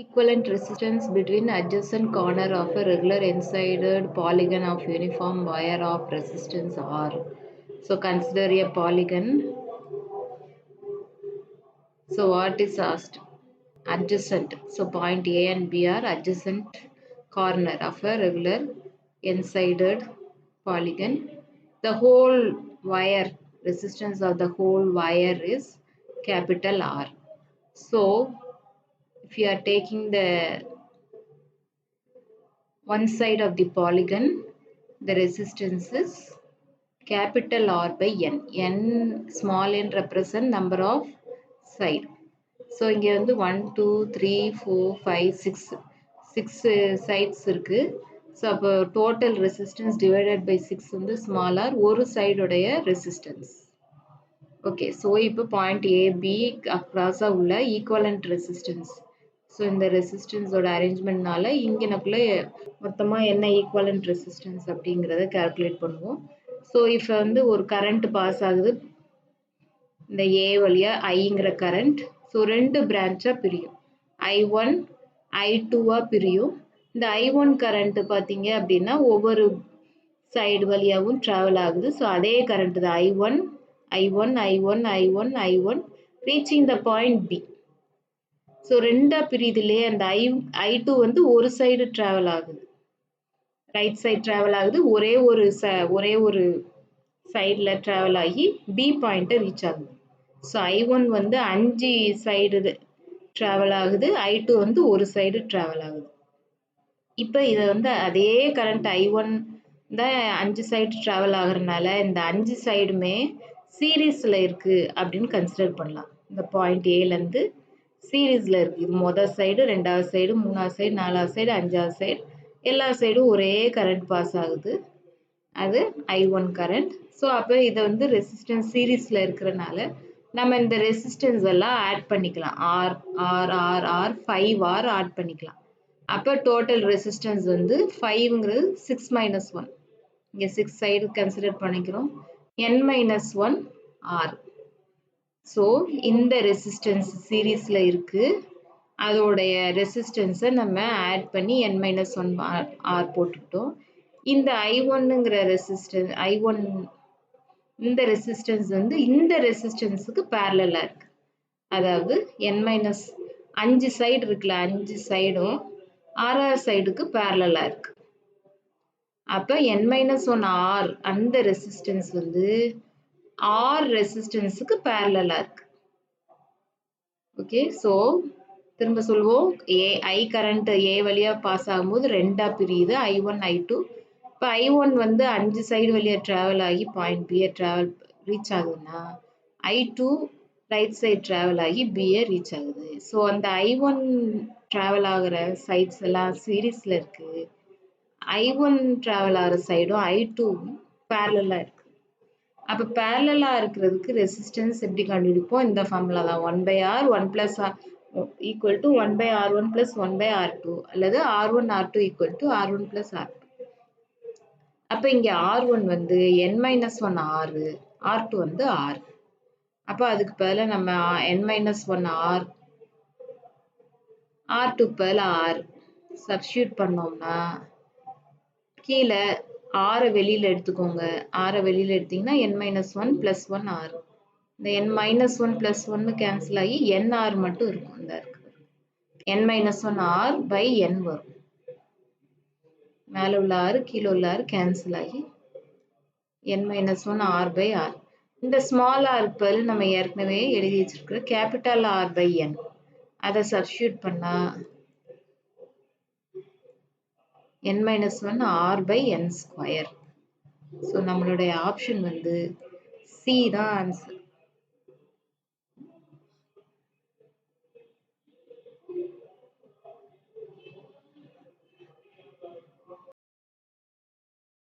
Equivalent resistance between adjacent corner of a regular n-sided polygon of uniform wire of resistance R. So consider a polygon. So what is asked? Adjacent. So point A and B are adjacent corner of a regular n-sided polygon. The whole wire, resistance of the whole wire is capital R. So if you are taking the one side of the polygon, the resistance is capital R by N. N small n represent number of side. So இங்க வந்து 1, 2, 3, 4, 5, 6 sides இருக்கு. So அப்போ total resistance divided by 6 வந்து small r ஒரு side உடைய resistance. Okay, so இப்போ point A, B across உள்ள equivalent resistance. So இந்த resistance ஓட arrangementனால இங்க நமக்குள்ள மொத்தமா என்ன equivalent resistance அப்படிங்கிறத calculate பண்ணுவோம். So if வந்து ஒரு current pass ஆகுது இந்த A வழியா Iங்கிற current. So ரெண்டு branch பிரியும். I1, I2 பிரியும். இந்த I1 current பாத்தீங்க அப்படின்னா ஒவ்வொரு side வழியாவும் travel ஆகுது. So அதே current தான் I1, I1, I1, I1, I1 reaching the point B. So ரெண்டா பிரியுதுலே அந்த I2 வந்து ஒரு side travel ஆகுது. Right side travel ஆகுது. ஒரே ஒரு sideல travel ஆகி B point reach ஆகுது. So I1 வந்து 5 side travel ஆகுது. I2 வந்து ஒரு side travel ஆகுது. இப்போ இத வந்து அதே current I1 தான் 5 side travel ஆகுறனால இந்த 5 sideமே சீரிஸ்ல இருக்கு அப்படின்னு கன்சிடர் பண்ணலாம். இந்த பாயிண்ட் A ல இருந்து சீரிஸ்ல இருக்கு. இது முதல் சைடு, ரெண்டாவது சைடு, மூணாவது சைடு, நாலாவது சைடு, அஞ்சாவது சைடு எல்லா சைடும் ஒரே கரண்ட் பாஸ் ஆகுது. அது I1 கரண்ட். ஸோ அப்போ இதை வந்து ரெசிஸ்டன்ஸ் சீரீஸ்ல இருக்கிறனால நம்ம இந்த ரெசிஸ்டன்ஸ் எல்லாம் ஆட் பண்ணிக்கலாம். R R R R 5R add பண்ணிக்கலாம். அப்போ டோட்டல் ரெசிஸ்டன்ஸ் வந்து 5ங்கிறது 6 மைனஸ் 1. இங்கே 6 சைடு கன்சிடர் பண்ணிக்கிறோம். n minus 1 R. ஸோ இந்த ரெசிஸ்டன்ஸ் சீரீஸ்ல இருக்கு. அதோடைய ரெசிஸ்டன்ஸை நம்ம ஆட் பண்ணி n மைனஸ் 1 ஆர் போட்டுக்கிட்டோம். இந்த I1ங்கிற ரெசிஸ்டன்ஸ் I1 இந்த ரெசிஸ்டன்ஸ் வந்து இந்த ரெசிஸ்டன்ஸுக்கு பேரலலா இருக்கு. அதாவது n மைனஸ் 5 சைடு இருக்குல்ல, 5 சைடும் 6வது சைடுக்கு பேரலலா இருக்கு. அப்ப n மைனஸ் 1 ஆர் அந்த ரெசிஸ்டன்ஸ் வந்து ஆர் ரெசிஸ்டன்ஸுக்கு பேரலலா இருக்கு. ஓகே, ஸோ திரும்ப சொல்லுவோம். I கரண்ட் A வழியா பாஸ் ஆகும்போது ரெண்டா பிரியுது, I1 I2. இப்போ I1 வந்து 5 சைடு வழியா டிராவல் ஆகி பாயிண்ட் B ரீச் ஆகுதுன்னா I2 ரைட் சைடு டிராவல் ஆகி B ரீச் ஆகுது. ஸோ அந்த I1 டிராவல் ஆகிற சைட்ஸ் எல்லாம் சீரீஸ்ல இருக்கு. I1 டிராவல் ஆகிற சைடும் I2 பேரலலா இருக்கு. அப்போ பேரலலா இருக்கிறதுக்கு ரெசிஸ்டன்ஸ் எப்படி கண்டுபிடிப்போம்? இந்த ஃபார்முலா தான். 1/R 1 plus R equal to 1/R1 plus 1/R2 அல்லது R1 R2 equal to R1 plus R2. அப்போ இங்கே R1 வந்து n மைனஸ் 1 R, R2 வந்து R. அப்போ அதுக்கு பதிலாக நம்ம n மைனஸ் 1 R, R2 பதிலாக R சப்ஸ்டியூட் பண்ணோம்னா கீழே R வெளியில் எடுத்துக்கோங்க. R வெளியில் எடுத்தீங்கன்னா n மைனஸ் 1 பிளஸ் 1 R. இந்த n மைனஸ் 1 பிளஸ் 1 கேன்சல் ஆகி nR மட்டும் இருக்கும். இந்த இருக்கு n minus 1 R by n வரும். மேலே உள்ள R கீழே உள்ள R கேன்சல் ஆகி n minus 1 R by R. இந்த ஸ்மால் R பதில் நம்ம ஏற்கனவே எழுதி வச்சிருக்கிற கேபிட்டல் R பை n அதை சப்ஸ்டியூட் பண்ணா n minus 1 R by n square. So நம்மளுடைய ஆப்ஷன் வந்து C தான் ஆன்சர்.